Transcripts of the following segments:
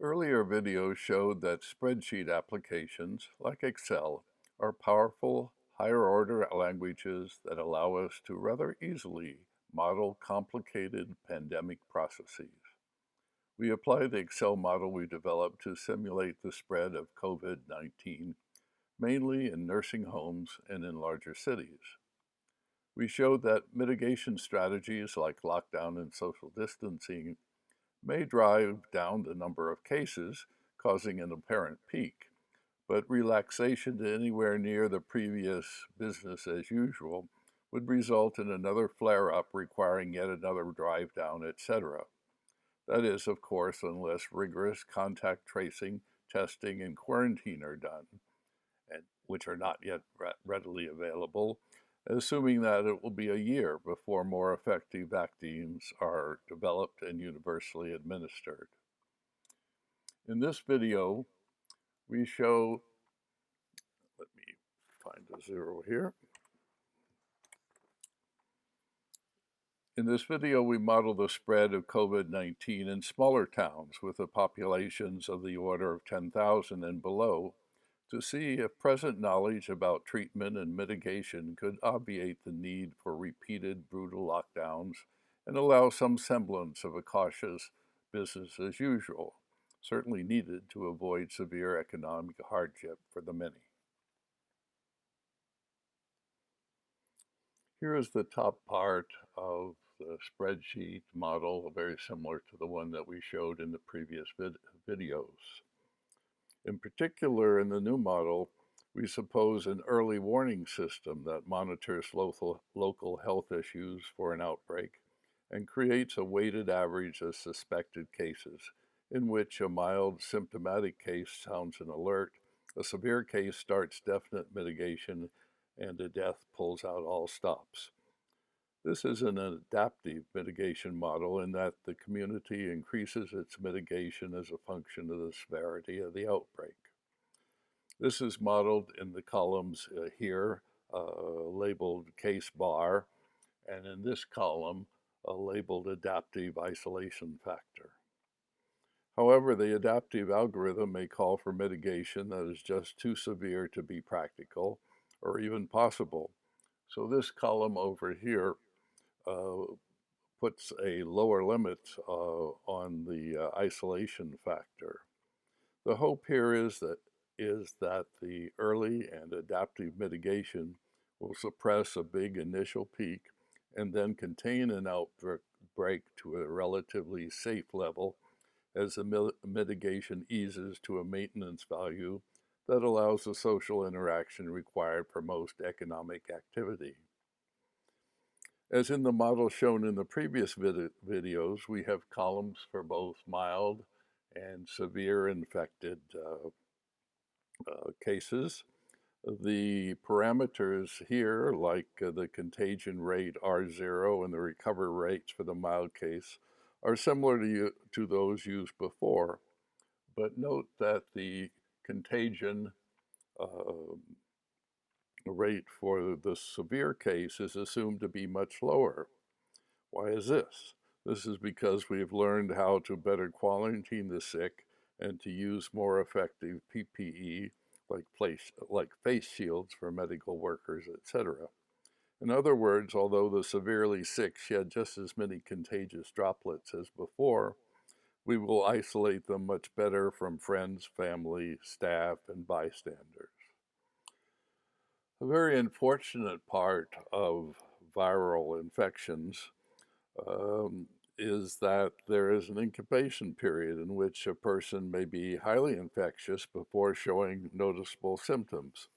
Earlier videos showed that spreadsheet applications, like Excel, are powerful, higher-order languages that allow us to rather easily model complicated pandemic processes. We apply the Excel model we developed to simulate the spread of COVID-19, mainly in nursing homes and in larger cities. We showed that mitigation strategies like lockdown and social distancing may drive down the number of cases, causing an apparent peak, but relaxation to anywhere near the previous business as usual would result in another flare-up requiring yet another drive down, etc. That is, of course, unless rigorous contact tracing, testing, and quarantine are done, and which are not yet readily available, assuming that it will be a year before more effective vaccines are developed and universally administered. In this video, we show, let me find a zero here. In this video, we model the spread of COVID-19 in smaller towns with the populations of the order of 10,000 and below to see if present knowledge about treatment and mitigation could obviate the need for repeated brutal lockdowns and allow some semblance of a cautious business as usual, certainly needed to avoid severe economic hardship for the many. Here is the top part of the spreadsheet model, very similar to the one that we showed in the previous videos. In particular, in the new model, we suppose an early warning system that monitors local health issues for an outbreak and creates a weighted average of suspected cases, in which a mild symptomatic case sounds an alert, a severe case starts definite mitigation, and a death pulls out all stops. This is an adaptive mitigation model in that the community increases its mitigation as a function of the severity of the outbreak. This is modeled in the columns here, labeled case bar, and in this column, labeled adaptive isolation factor. However, the adaptive algorithm may call for mitigation that is just too severe to be practical or even possible. So this column over here puts a lower limit on the isolation factor. The hope here is that the early and adaptive mitigation will suppress a big initial peak and then contain an outbreak to a relatively safe level as the mitigation eases to a maintenance value that allows the social interaction required for most economic activity. As in the model shown in the previous videos, we have columns for both mild and severe infected cases. The parameters here, like the contagion rate R0 and the recovery rates for the mild case, are similar to those used before, but note that the contagion rate for the severe case is assumed to be much lower. Why is this? This is because we've learned how to better quarantine the sick and to use more effective PPE like face shields for medical workers, etc. In other words, although the severely sick shed just as many contagious droplets as before, we will isolate them much better from friends, family, staff, and bystanders. A very unfortunate part of viral infections is that there is an incubation period in which a person may be highly infectious before showing noticeable symptoms.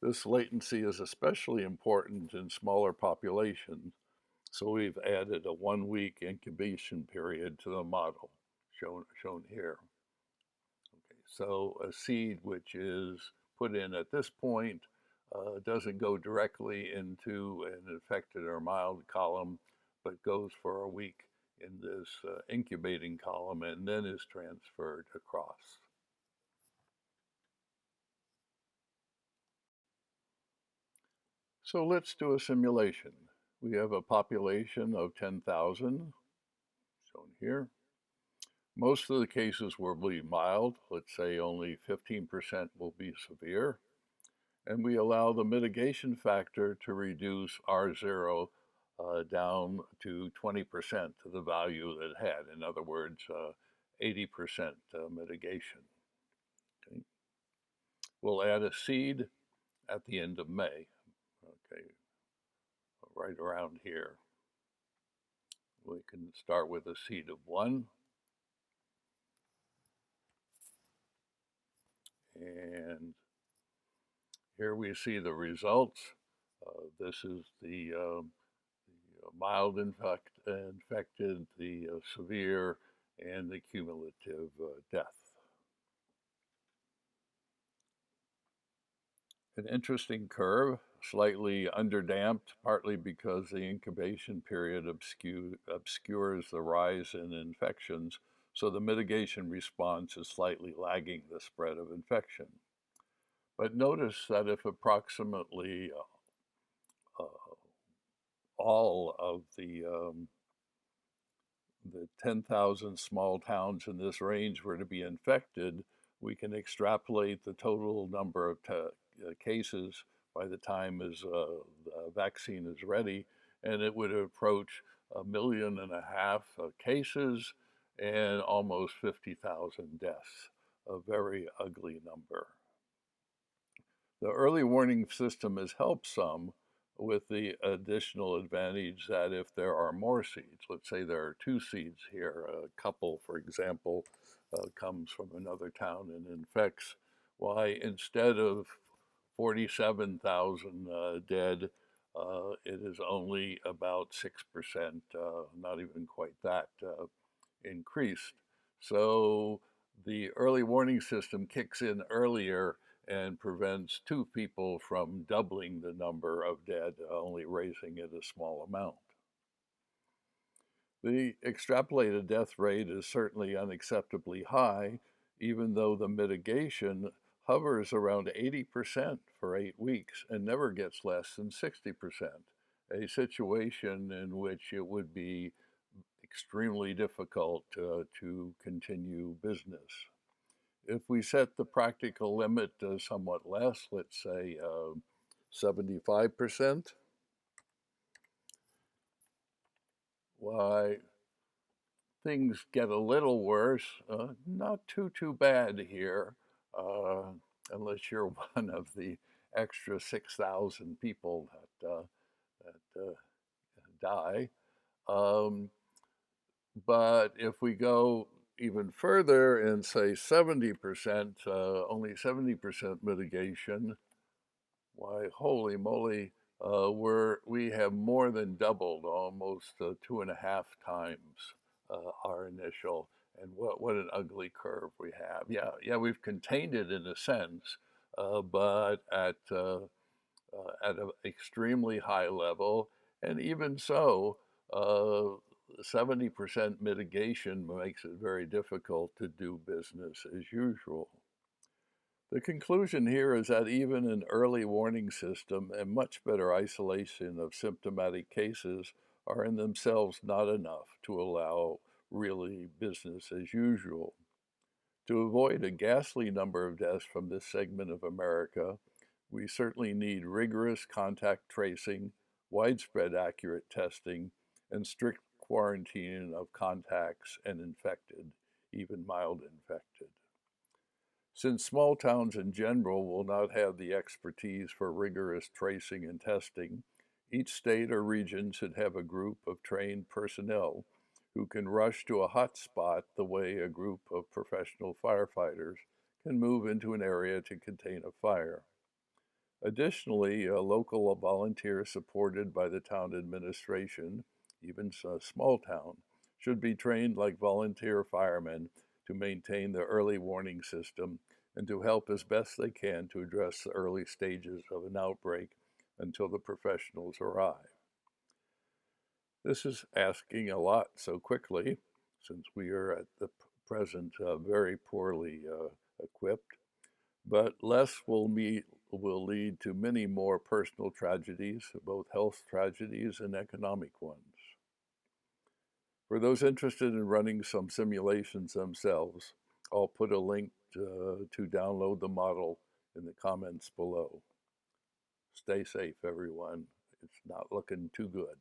This latency is especially important in smaller populations, so we've added a 1-week incubation period to the model, shown here. Okay, so a seed which is put in at this point doesn't go directly into an infected or mild column, but goes for a week in this incubating column and then is transferred across. So let's do a simulation. We have a population of 10,000, shown here. Most of the cases will be mild. Let's say only 15% will be severe. And we allow the mitigation factor to reduce R0 down to 20% to the value that it had. In other words, 80% mitigation. Okay. We'll add a seed at the end of May, okay, right around here. We can start with a seed of 1. And here we see the results. This is the mild infected, the severe, and the cumulative death. An interesting curve, slightly underdamped, partly because the incubation period obscures the rise in infections, so the mitigation response is slightly lagging the spread of infection. But notice that if approximately uh, all of the 10,000 small towns in this range were to be infected, we can extrapolate the total number of cases by the time the vaccine is ready, and it would approach 1.5 million cases and almost 50,000 deaths, a very ugly number. The early warning system has helped some with the additional advantage that if there are more seeds, let's say there are 2 seeds here, a couple, for example, comes from another town and infects, why instead of 47,000 dead, it is only about 6%, not even quite that, increased. So the early warning system kicks in earlier and prevents 2 people from doubling the number of dead, only raising it a small amount. The extrapolated death rate is certainly unacceptably high, even though the mitigation hovers around 80% for 8 weeks and never gets less than 60%, a situation in which it would be extremely difficult to continue business. If we set the practical limit somewhat less, let's say 75%, why things get a little worse. Not too bad here, uh, unless you're one of the extra 6,000 people that die. Um, but if we go even further and say 70%, only 70% mitigation, why, holy moly, we have more than doubled, almost 2.5 times our initial. And what an ugly curve we have. Yeah, we've contained it in a sense, but at an extremely high level. And even so, 70% mitigation makes it very difficult to do business as usual. The conclusion here is that even an early warning system and much better isolation of symptomatic cases are in themselves not enough to allow really business as usual. To avoid a ghastly number of deaths from this segment of America, we certainly need rigorous contact tracing, widespread accurate testing, and strict quarantine of contacts and infected, even mild infected. Since small towns in general will not have the expertise for rigorous tracing and testing, each state or region should have a group of trained personnel who can rush to a hot spot the way a group of professional firefighters can move into an area to contain a fire. Additionally, a local volunteer supported by the town administration, even a small town, should be trained like volunteer firemen to maintain the early warning system and to help as best they can to address the early stages of an outbreak until the professionals arrive. This is asking a lot so quickly, since we are at the present very poorly equipped, but less will lead to many more personal tragedies, both health tragedies and economic ones. For those interested in running some simulations themselves, I'll put a link to download the model in the comments below. Stay safe, everyone. It's not looking too good.